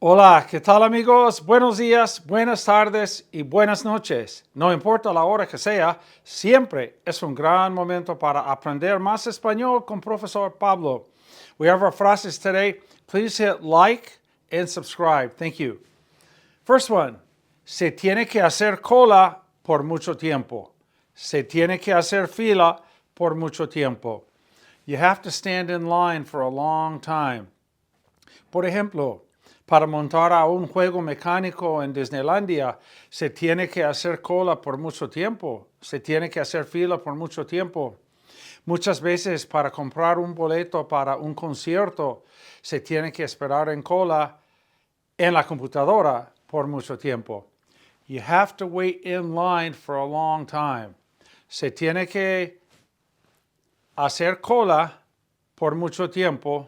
Hola, ¿qué tal amigos? Buenos días, buenas tardes y buenas noches. No importa la hora que sea, siempre es un gran momento para aprender más español con Profesor Pablo. We have our phrases today. Please hit like and subscribe. Thank you. First one, se tiene que hacer cola por mucho tiempo. Se tiene que hacer fila por mucho tiempo. You have to stand in line for a long time. Por ejemplo, para montar a un juego mecánico en Disneylandia, se tiene que hacer cola por mucho tiempo. Se tiene que hacer fila por mucho tiempo. Muchas veces para comprar un boleto para un concierto, se tiene que esperar en cola en la computadora por mucho tiempo. You have to wait in line for a long time. Se tiene que hacer cola por mucho tiempo.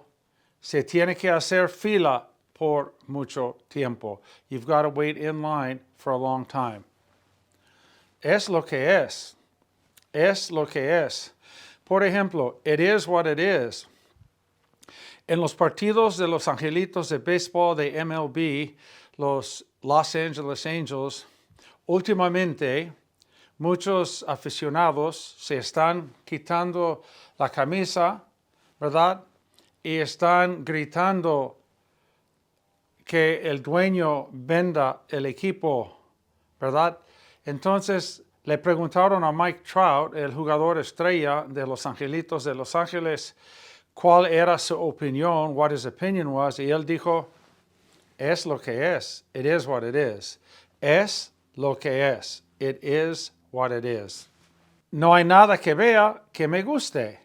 Se tiene que hacer fila por mucho tiempo. You've got to wait in line for a long time. Es lo que es. Es lo que es. Por ejemplo, it is what it is. En los partidos de los angelitos de béisbol de MLB, los Los Angeles Angels, últimamente muchos aficionados se están quitando la camisa, ¿verdad? Y están gritando que el dueño venda el equipo, ¿verdad? Entonces le preguntaron a Mike Trout, el jugador estrella de los Angelitos de Los Ángeles, cuál era su opinión, what his opinion was, y él dijo, es lo que es. It is what it is. Es lo que es. It is what it is. No hay nada que vea que me guste.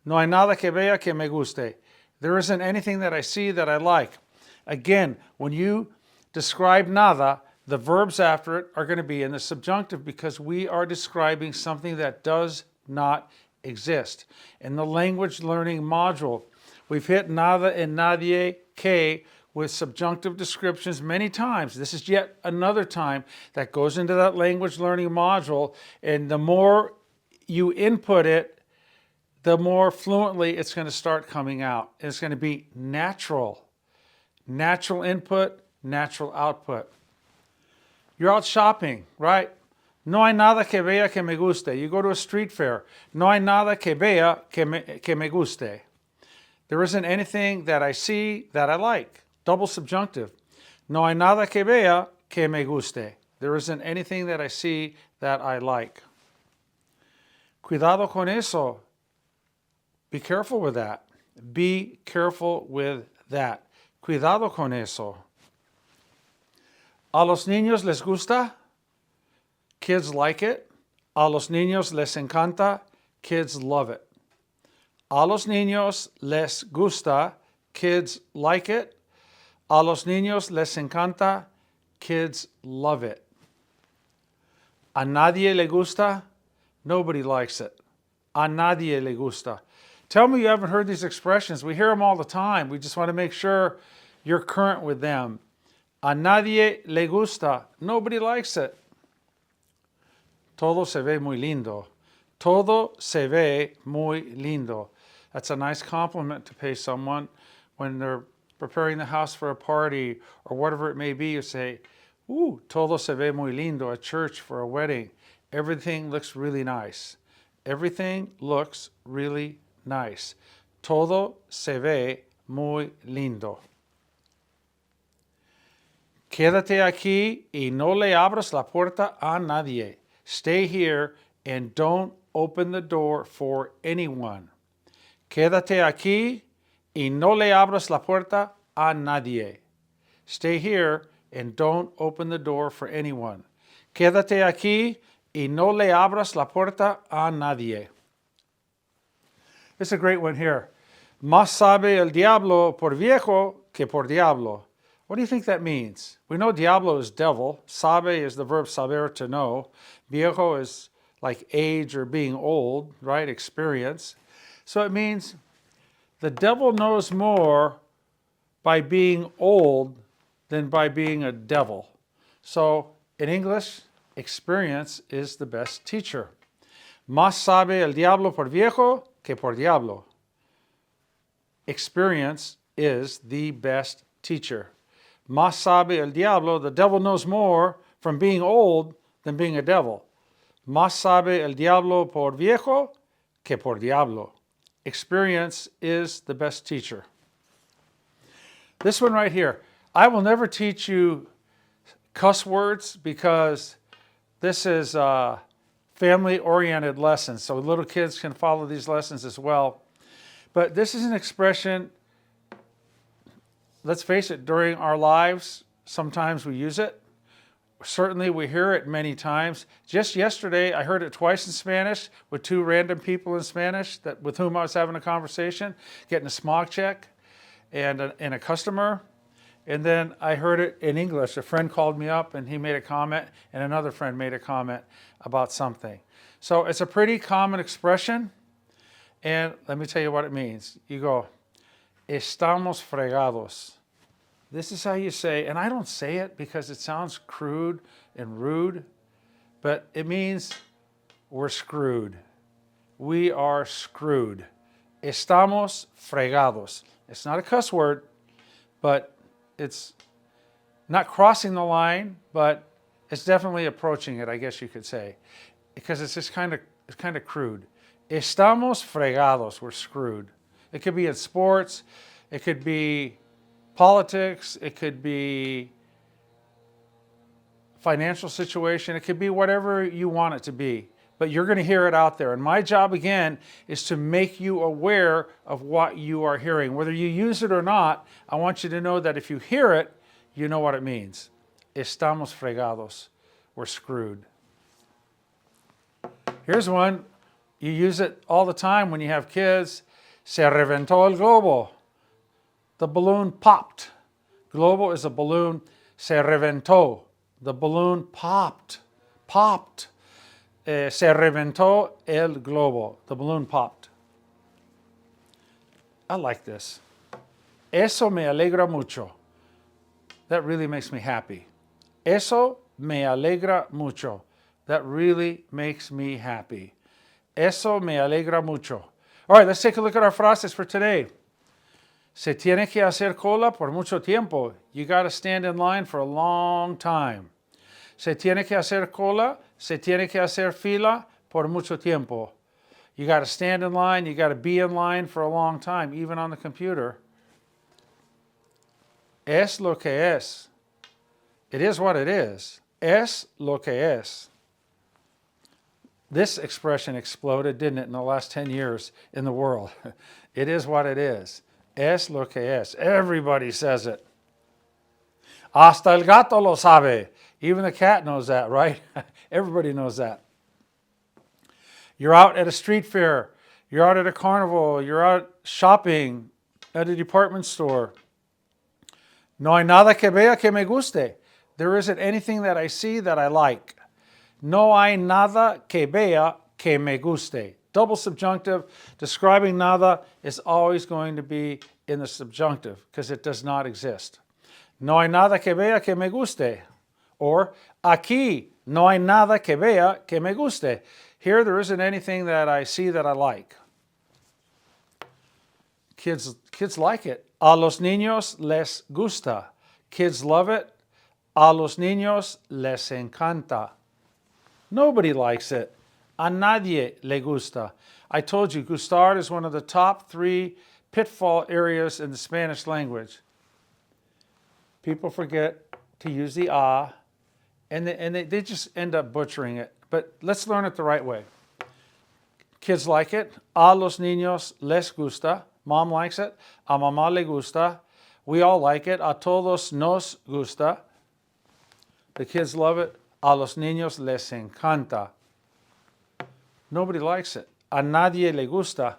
No hay nada que vea que me guste. There isn't anything that I see that I like. Again, when you describe nada, the verbs after it are going to be in the subjunctive because we are describing something that does not exist. In the language learning module, we've hit nada and nadie que with subjunctive descriptions many times. This is yet another time that goes into that language learning module, and the more you input it, the more fluently it's going to start coming out. It's going to be natural. Natural input, natural output. You're out shopping, right? No hay nada que vea que me guste. You go to a street fair. No hay nada que vea que me guste. There isn't anything that I see that I like. Double subjunctive. No hay nada que vea que me guste. There isn't anything that I see that I like. Cuidado con eso. Be careful with that. Be careful with that. Cuidado con eso. A los niños les gusta. Kids like it. A los niños les encanta. Kids love it. A los niños les gusta. Kids like it. A los niños les encanta. Kids love it. A nadie le gusta. Nobody likes it. A nadie le gusta. Tell me you haven't heard these expressions. We hear them all the time. We just want to make sure you're current with them. A nadie le gusta. Nobody likes it. Todo se ve muy lindo. Todo se ve muy lindo. That's a nice compliment to pay someone when they're preparing the house for a party or whatever it may be. You say, ooh, todo se ve muy lindo at church for a wedding. Everything looks really nice. Everything looks really nice. Todo se ve muy lindo. Quédate aquí y no le abras la puerta a nadie. Stay here and don't open the door for anyone. Quédate aquí y no le abras la puerta a nadie. Stay here and don't open the door for anyone. Quédate aquí y no le abras la puerta a nadie. This is a great one here. Más sabe el diablo por viejo que por diablo. What do you think that means? We know diablo is devil. Sabe is the verb saber, to know. Viejo is like age or being old, right? Experience. So it means the devil knows more by being old than by being a devil. So in English, experience is the best teacher. Más sabe el diablo por viejo que por diablo. Experience is the best teacher. Más sabe el diablo. The devil knows more from being old than being a devil. Más sabe el diablo por viejo que por diablo. Experience is the best teacher. This one right here. I will never teach you cuss words because this is family-oriented lessons, so little kids can follow these lessons as well. But this is an expression, let's face it, during our lives, sometimes we use it. Certainly we hear it many times. Just yesterday, I heard it twice in Spanish with two random people in Spanish with whom I was having a conversation, getting a smog check, and a customer. And then I heard it in English. A friend called me up and he made a comment, and another friend made a comment about something. So it's a pretty common expression. And let me tell you what it means. You go, estamos fregados. This is how you say, and I don't say it because it sounds crude and rude, but it means we're screwed. We are screwed. Estamos fregados. It's not a cuss word, but it's not crossing the line, but it's definitely approaching it, I guess you could say, because it's just kind of crude. Estamos fregados. We're screwed. It could be in sports. It could be politics. It could be financial situation. It could be whatever you want it to be. But you're going to hear it out there. And my job, again, is to make you aware of what you are hearing. Whether you use it or not, I want you to know that if you hear it, you know what it means. Estamos fregados. We're screwed. Here's one. You use it all the time when you have kids. Se reventó el globo. The balloon popped. Globo is a balloon. Se reventó. The balloon popped. Popped. Se reventó el globo. The balloon popped. I like this. Eso me alegra mucho. That really makes me happy. Eso me alegra mucho. That really makes me happy. Eso me alegra mucho. All right, let's take a look at our frases for today. Se tiene que hacer cola por mucho tiempo. You got to stand in line for a long time. Se tiene que hacer cola. Se tiene que hacer fila por mucho tiempo. You got to stand in line. You got to be in line for a long time, even on the computer. Es lo que es. It is what it is. Es lo que es. This expression exploded, didn't it, in the last 10 years in the world. It is what it is. Es lo que es. Everybody says it. Hasta el gato lo sabe. Even the cat knows that, right? Everybody knows that. You're out at a street fair. You're out at a carnival. You're out shopping at a department store. No hay nada que vea que me guste. There isn't anything that I see that I like. No hay nada que vea que me guste. Double subjunctive. Describing nada is always going to be in the subjunctive because it does not exist. No hay nada que vea que me guste. Or, aquí no hay nada que vea que me guste. Here, there isn't anything that I see that I like. Kids like it. A los niños les gusta. Kids love it. A los niños les encanta. Nobody likes it. A nadie le gusta. I told you, gustar is one of the top 3 pitfall areas in the Spanish language. People forget to use the a, and they just end up butchering it. But let's learn it the right way. Kids like it. A los niños les gusta. Mom likes it. A mamá le gusta. We all like it. A todos nos gusta. The kids love it. A los niños les encanta. Nobody likes it. A nadie le gusta.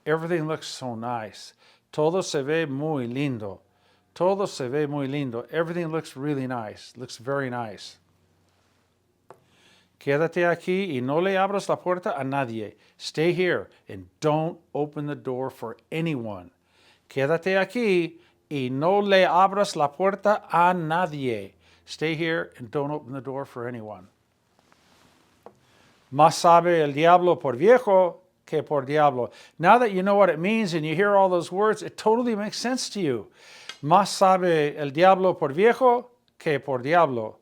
Everything looks so nice. Todo se ve muy lindo. Todo se ve muy lindo. Everything looks really nice. Looks very nice. Quédate aquí y no le abras la puerta a nadie. Stay here and don't open the door for anyone. Quédate aquí y no le abras la puerta a nadie. Stay here and don't open the door for anyone. Más sabe el diablo por viejo que por diablo. Now that you know what it means and you hear all those words, it totally makes sense to you. Más sabe el diablo por viejo que por diablo.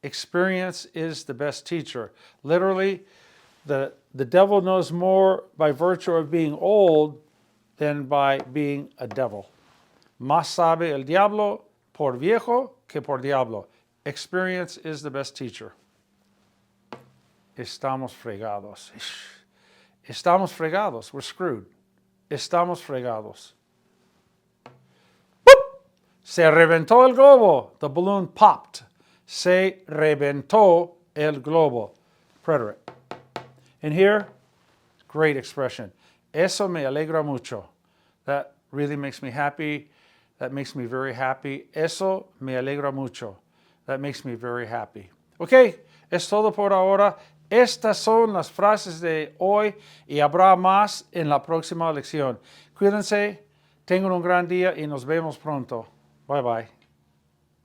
Experience is the best teacher. Literally, the devil knows more by virtue of being old than by being a devil. Más sabe el diablo por viejo que por diablo. Experience is the best teacher. Estamos fregados. Estamos fregados. We're screwed. Estamos fregados. Boop! Se reventó el globo. The balloon popped. Se reventó el globo. Preterite. And here, great expression. Eso me alegra mucho. That really makes me happy. That makes me very happy. Eso me alegra mucho. That makes me very happy. Ok, es todo por ahora. Estas son las frases de hoy y habrá más en la próxima lección. Cuídense, tengan un gran día y nos vemos pronto. Bye bye.